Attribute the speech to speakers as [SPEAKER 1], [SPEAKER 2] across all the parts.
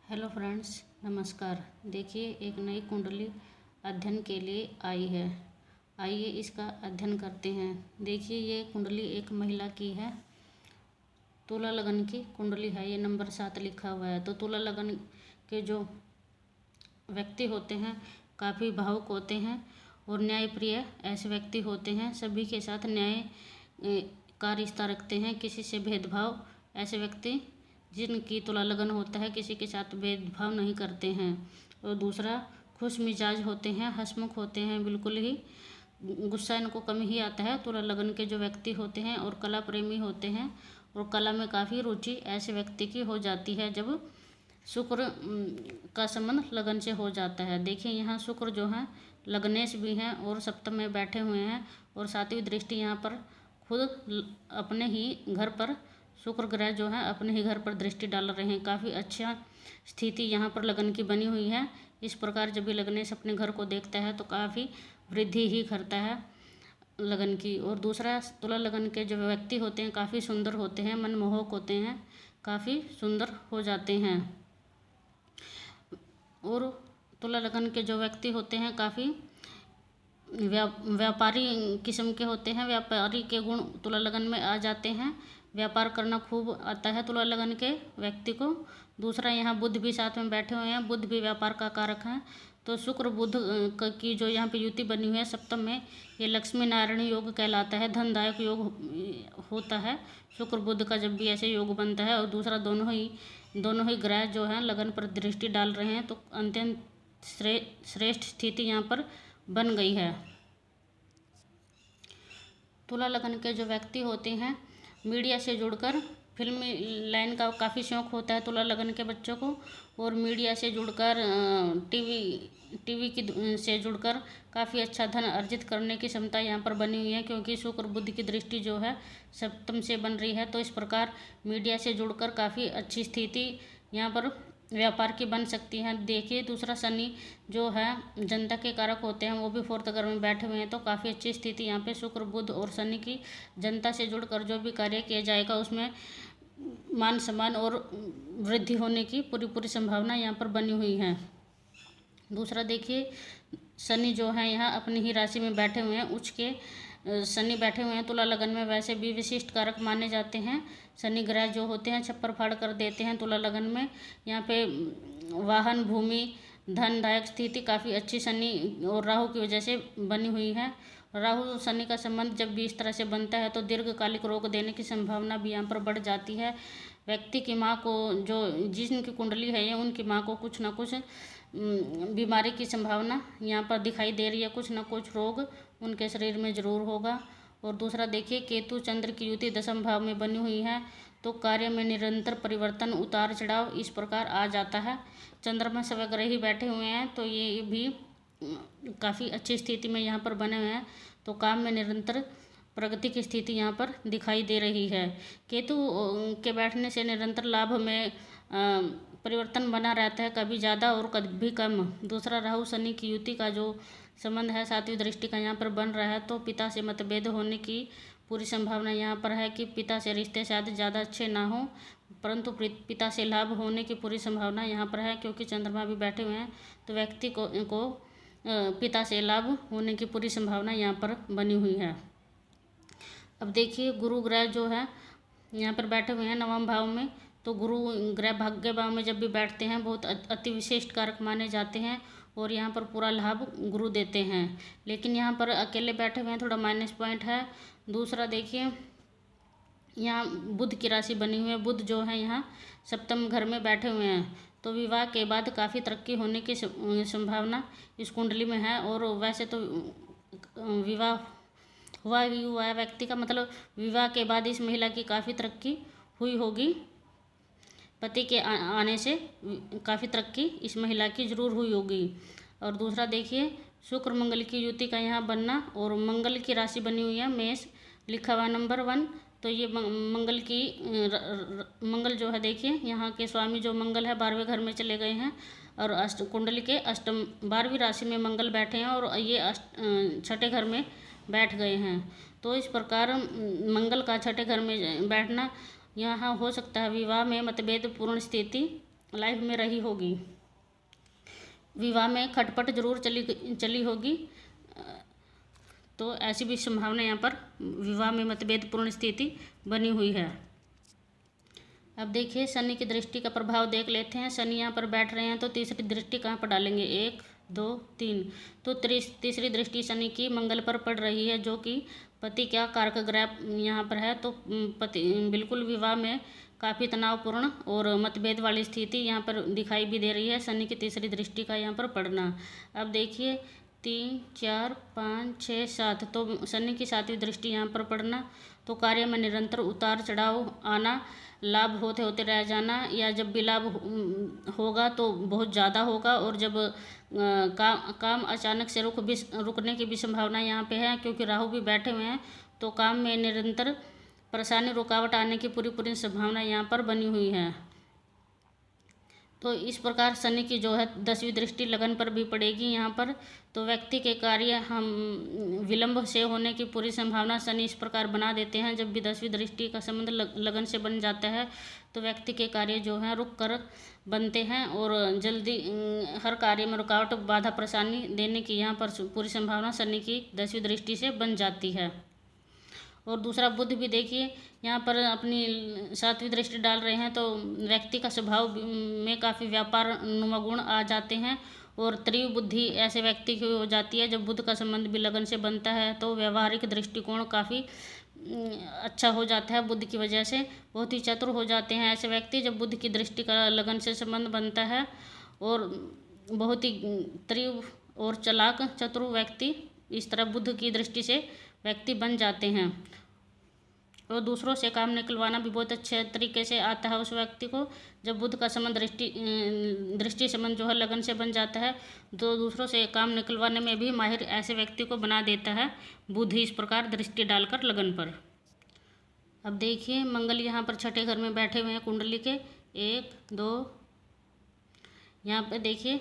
[SPEAKER 1] Hello friends, नमस्कार। देखिए, एक नई कुंडली अध्ययन के लिए आई है। आइए इसका अध्ययन करते हैं। देखिए, ये कुंडली एक महिला की है। तुला लगन की कुंडली है। ये नंबर 7 लिखा हुआ है। तो तुला लगन के जो व्यक्ति होते हैं काफ़ी भावुक होते हैं और न्यायप्रिय ऐसे व्यक्ति होते हैं। सभी के साथ न्याय का रिश्ता रखते हैं। किसी से भेदभाव, ऐसे व्यक्ति जिनकी तुला लगन होता है किसी के साथ भेदभाव नहीं करते हैं। और दूसरा, खुश मिजाज होते हैं, हंसमुख होते हैं, बिल्कुल ही गुस्सा इनको कम ही आता है। तुला लगन के जो व्यक्ति होते हैं और कला प्रेमी होते हैं और कला में काफ़ी रुचि ऐसे व्यक्ति की हो जाती है जब शुक्र का संबंध लगन से हो जाता है। देखिए, यहाँ शुक्र जो है लग्नेश भी हैं और सप्तम में बैठे हुए हैं और सातवीं दृष्टि यहाँ पर खुद अपने ही घर पर शुक्र ग्रह जो है अपने ही घर पर दृष्टि डाल रहे हैं। काफ़ी अच्छा स्थिति यहाँ पर लगन की बनी हुई है। इस प्रकार जब भी लग्नेश अपने घर को देखता है तो काफ़ी वृद्धि ही करता है लगन की। और दूसरा, तुला लगन के जो व्यक्ति होते हैं काफ़ी सुंदर होते हैं, मनमोहक होते हैं, काफ़ी सुंदर हो जाते हैं। और तुला लगन के जो व्यक्ति होते हैं काफ़ी व्यापारी किस्म के होते हैं। व्यापारी के गुण तुला लगन में आ जाते हैं। व्यापार करना खूब आता है तुला लगन के व्यक्ति को। दूसरा, यहाँ बुध भी साथ में बैठे हुए हैं। बुध भी व्यापार का कारक है। तो शुक्र बुध की जो यहाँ पे युति बनी हुई है सप्तम में, ये लक्ष्मी नारायण योग कहलाता है। धनदायक योग होता है शुक्र बुध का जब भी ऐसे योग बनता है। और दूसरा, दोनों ही ग्रह जो हैं लगन पर दृष्टि डाल रहे हैं तो अत्यंत श्रेष्ठ स्थिति यहाँ पर बन गई है। तुला लगन के जो व्यक्ति होते हैं मीडिया से जुड़कर, फिल्मी लाइन का काफ़ी शौक़ होता है तुला लगन के बच्चों को। और मीडिया से जुड़कर टीवी की से जुड़कर काफ़ी अच्छा धन अर्जित करने की क्षमता यहाँ पर बनी हुई है, क्योंकि शुक्र बुध की दृष्टि जो है सप्तम से बन रही है। तो इस प्रकार मीडिया से जुड़कर काफ़ी अच्छी स्थिति यहाँ पर व्यापार की बन सकती है। देखिए, दूसरा, शनि जो है जनता के कारक होते हैं, वो भी फोर्थ घर में बैठे हुए हैं। तो काफ़ी अच्छी स्थिति यहाँ पे शुक्र बुध और शनि की जनता से जुड़कर जो भी कार्य किया जाएगा उसमें मान सम्मान और वृद्धि होने की पूरी संभावना यहाँ पर बनी हुई है। दूसरा, देखिए, शनि जो है यहाँ अपनी ही राशि में बैठे हुए हैं। उच्च के शनि बैठे हुए हैं तुला लगन में, वैसे भी विशिष्ट कारक माने जाते हैं। शनि ग्रह जो होते हैं छप्पर फाड़ कर देते हैं तुला लगन में। यहाँ पे वाहन, भूमि, धनदायक स्थिति काफ़ी अच्छी शनि और राहु की वजह से बनी हुई है। राहु शनि का संबंध जब भी इस तरह से बनता है तो दीर्घकालिक रोग देने की संभावना भी यहाँ पर बढ़ जाती है। व्यक्ति की माँ को, जो जिनकी कुंडली है ये, उनकी माँ को कुछ ना कुछ बीमारी की संभावना यहाँ पर दिखाई दे रही है। कुछ ना कुछ रोग उनके शरीर में जरूर होगा। और दूसरा, देखिए, केतु चंद्र की युति दशम भाव में बनी हुई है तो कार्य में निरंतर परिवर्तन, उतार चढ़ाव इस प्रकार आ जाता है। चंद्रमा स्वग्रह ही बैठे हुए हैं तो ये भी काफ़ी अच्छी स्थिति में यहाँ पर बने हुए हैं। तो काम में निरंतर प्रगति की स्थिति यहाँ पर दिखाई दे रही है। केतु के बैठने से निरंतर लाभ में परिवर्तन बना रहता है, कभी ज़्यादा और कभी कम। दूसरा, राहु शनि की युति का जो संबंध है सातवीं दृष्टि का यहाँ पर बन रहा है तो पिता से मतभेद होने की पूरी संभावना यहाँ पर है कि पिता से रिश्ते शायद ज़्यादा अच्छे ना हो, परंतु पिता से लाभ होने की पूरी संभावना यहाँ पर है। क्योंकि चंद्रमा भी बैठे हुए हैं तो व्यक्ति को पिता से लाभ होने की पूरी संभावना यहाँ पर बनी हुई है। अब देखिए, गुरु ग्रह जो है यहाँ पर बैठे हुए हैं नवम भाव में। तो गुरु ग्रह भाग्य भाव में जब भी बैठते हैं बहुत अति विशिष्ट कारक माने जाते हैं और यहाँ पर पूरा लाभ गुरु देते हैं। लेकिन यहाँ पर अकेले बैठे हुए हैं, थोड़ा माइनस पॉइंट है। दूसरा, देखिए, यहाँ बुध की राशि बनी हुई है। बुध जो है यहाँ सप्तम घर में बैठे हुए हैं तो विवाह के बाद काफ़ी तरक्की होने की संभावना इस कुंडली में है। और वैसे तो विवाह हुआ है व्यक्ति का, मतलब विवाह के बाद इस महिला की काफ़ी तरक्की हुई होगी। पति के आने से काफ़ी तरक्की इस महिला की जरूर हुई होगी। और दूसरा, देखिए, शुक्र मंगल की युति का यहाँ बनना और मंगल की राशि बनी हुई है मेष, लिखा हुआ नंबर 1। तो ये मंगल जो है, देखिए, यहाँ के स्वामी जो मंगल है 12वें घर में चले गए हैं और कुंडली के अष्टम 12वीं राशि में मंगल बैठे हैं और ये छठे घर में बैठ गए हैं। तो इस प्रकार मंगल का छठे घर में बैठना यहाँ हो सकता है विवाह में मतभेद पूर्ण स्थिति लाइफ में रही होगी। विवाह में खटपट जरूर चली होगी। तो ऐसी भी संभावना यहाँ पर विवाह में मतभेदपूर्ण स्थिति बनी हुई है। अब देखिए शनि की दृष्टि का प्रभाव देख लेते हैं। शनि यहाँ पर बैठ रहे हैं तो तीसरी दृष्टि कहाँ पर डालेंगे, 1 2 3। तो तीसरी दृष्टि शनि की मंगल पर पड़ रही है, जो कि पति क्या कारक ग्रह यहाँ पर है। तो पति बिल्कुल विवाह में काफ़ी तनावपूर्ण और मतभेद वाली स्थिति यहाँ पर दिखाई भी दे रही है, शनि की तीसरी दृष्टि का यहाँ पर पड़ना। अब देखिए 3 4 5 6 7, तो शनि की 7वीं दृष्टि यहाँ पर पड़ना। तो कार्य में निरंतर उतार चढ़ाव आना, लाभ होते होते रह जाना, या जब भी लाभ होगा तो बहुत ज़्यादा होगा, और जब काम अचानक से रुकने की भी संभावना यहाँ पे है, क्योंकि राहु भी बैठे हुए हैं। तो काम में निरंतर परेशानी रुकावट आने की पूरी संभावना यहाँ पर बनी हुई है। तो इस प्रकार शनि की जो है 10वीं दृष्टि लगन पर भी पड़ेगी यहाँ पर। तो व्यक्ति के कार्य हम विलंब से होने की पूरी संभावना शनि इस प्रकार बना देते हैं। जब भी 10वीं दृष्टि का संबंध लगन से बन जाता है तो व्यक्ति के कार्य जो हैं रुक कर बनते हैं, और जल्दी हर कार्य में रुकावट बाधा परेशानी देने की यहाँ पर पूरी संभावना शनि की 10वीं दृष्टि से बन जाती है। और दूसरा बुध भी देखिए यहाँ पर अपनी 7वीं दृष्टि डाल रहे हैं, तो व्यक्ति का स्वभाव में काफ़ी व्यापार नुमा गुण आ जाते हैं, और तीव्र बुद्धि ऐसे व्यक्ति की हो जाती है। जब बुध का संबंध भी लगन से बनता है तो व्यवहारिक दृष्टिकोण काफ़ी अच्छा हो जाता है। बुध की वजह से बहुत ही चतुर हो जाते हैं ऐसे व्यक्ति, जब बुध की दृष्टि का लगन से संबंध बनता है। और बहुत ही तीव्र और चालाक चतुर व्यक्ति इस तरह बुध की दृष्टि से व्यक्ति बन जाते हैं। और दूसरों से काम निकलवाना भी बहुत अच्छे तरीके से आता है उस व्यक्ति को। जब बुध का संबंध दृष्टि संबंध जो है लगन से बन जाता है तो दूसरों से काम निकलवाने में भी माहिर ऐसे व्यक्ति को बना देता है बुध ही इस प्रकार दृष्टि डालकर लगन पर। अब देखिए मंगल यहाँ पर छठे घर में बैठे हुए हैं कुंडली के, 1 2। यहाँ पे देखिए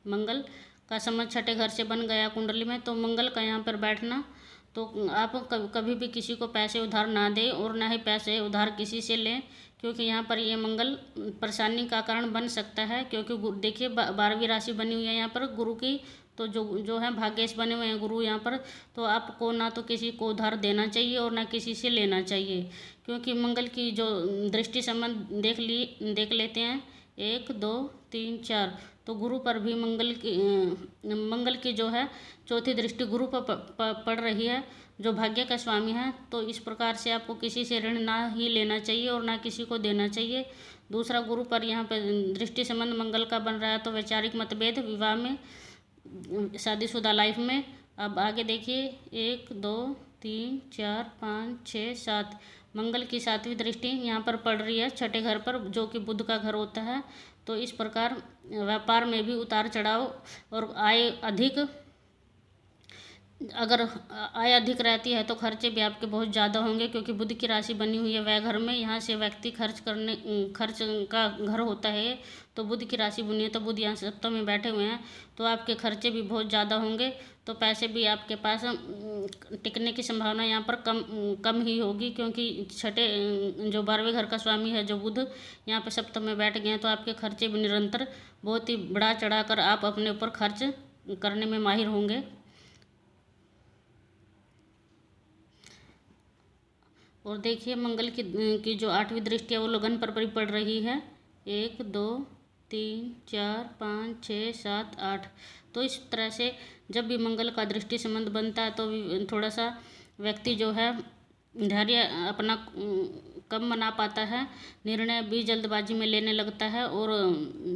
[SPEAKER 1] मंगल का संबंध छठे घर से बन गया कुंडली में, तो मंगल का यहाँ पर बैठना। तो आप कभी भी किसी को पैसे उधार ना दें और ना ही पैसे उधार किसी से लें, क्योंकि यहाँ पर ये मंगल परेशानी का कारण बन सकता है। क्योंकि देखिए 12वीं राशि बनी हुई है यहाँ पर गुरु की, तो जो है भाग्येश बने हुए हैं गुरु यहाँ पर। तो आपको ना तो किसी को उधार देना चाहिए और ना किसी से लेना चाहिए, क्योंकि मंगल की जो दृष्टि संबंध देख लेते हैं 1 2 3 4। तो गुरु पर भी मंगल की जो है चौथी दृष्टि गुरु पर पड़ रही है, जो भाग्य का स्वामी है। तो इस प्रकार से आपको किसी से ऋण ना ही लेना चाहिए और ना किसी को देना चाहिए। दूसरा गुरु पर यहाँ पर दृष्टि संबंध मंगल का बन रहा है, तो वैचारिक मतभेद विवाह में, शादीशुदा लाइफ में। अब आगे देखिए 1 2 3 4 5 6 7, मंगल की 7वीं दृष्टि यहाँ पर पड़ रही है छठे घर पर, जो कि बुध का घर होता है। तो इस प्रकार व्यापार में भी उतार चढ़ाव और अगर आय अधिक रहती है तो खर्चे भी आपके बहुत ज़्यादा होंगे, क्योंकि बुध की राशि बनी हुई है व्यय घर में। यहाँ से व्यक्ति खर्च का घर होता है। तो बुध की राशि बनी है, तो बुध यहाँ सप्तम में बैठे हुए हैं, तो आपके खर्चे भी बहुत ज़्यादा होंगे। तो पैसे भी आपके पास टिकने की संभावना यहाँ पर कम ही होगी, क्योंकि छठे जो 12वें घर का स्वामी है जो बुध यहाँ पे सप्तम में बैठ गए हैं। तो आपके खर्चे भी निरंतर बहुत ही बढ़ा चढ़ा कर आप अपने ऊपर खर्च करने में माहिर होंगे। और देखिए मंगल की जो 8वीं दृष्टि है वो लगन पर पड़ रही है, 1 2 3 4 5 6 7 8। तो इस तरह से जब भी मंगल का दृष्टि संबंध बनता है तो थोड़ा सा व्यक्ति जो है धैर्य अपना कम बना पाता है, निर्णय भी जल्दबाजी में लेने लगता है, और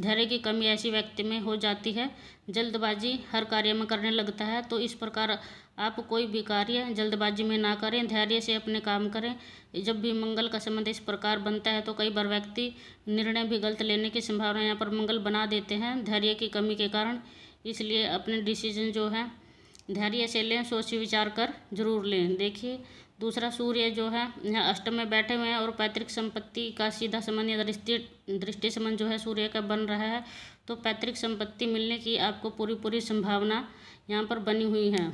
[SPEAKER 1] धैर्य की कमी ऐसी व्यक्ति में हो जाती है, जल्दबाजी हर कार्य में करने लगता है। तो इस प्रकार आप कोई भी कार्य जल्दबाजी में ना करें, धैर्य से अपने काम करें। जब भी मंगल का संबंध इस प्रकार बनता है तो कई बार व्यक्ति निर्णय भी गलत लेने की संभावना यहाँ पर मंगल बना देते हैं धैर्य की कमी के कारण। इसलिए अपने डिसीजन जो है धैर्य से लें, सोच विचार कर जरूर लें। देखिए दूसरा सूर्य जो है यहाँ अष्टम में बैठे हुए हैं, और पैतृक संपत्ति का सीधा संबंध या दृष्टि संबंध जो है सूर्य का बन रहा है। तो पैतृक संपत्ति मिलने की आपको पूरी संभावना यहाँ पर बनी हुई है।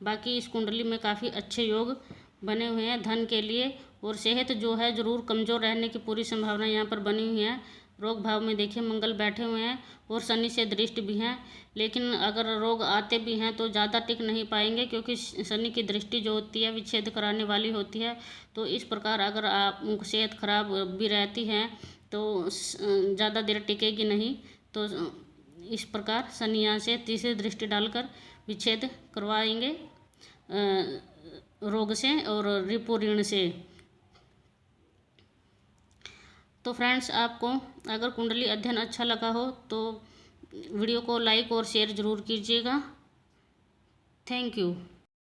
[SPEAKER 1] बाकी इस कुंडली में काफ़ी अच्छे योग बने हुए हैं धन के लिए, और सेहत जो है ज़रूर कमज़ोर रहने की पूरी संभावना यहाँ पर बनी हुई है। रोग भाव में देखिए मंगल बैठे हुए हैं और शनि से दृष्टि भी हैं, लेकिन अगर रोग आते भी हैं तो ज़्यादा टिक नहीं पाएंगे, क्योंकि शनि की दृष्टि जो होती है विच्छेद कराने वाली होती है। तो इस प्रकार अगर आप सेहत खराब भी रहती है तो ज़्यादा देर टिकेगी नहीं। तो इस प्रकार शनि यहाँ से तीसरी दृष्टि डालकर विच्छेद करवाएंगे रोग से और रिपु ऋण से। तो फ्रेंड्स, आपको अगर कुंडली अध्ययन अच्छा लगा हो तो वीडियो को लाइक और शेयर ज़रूर कीजिएगा। Thank you.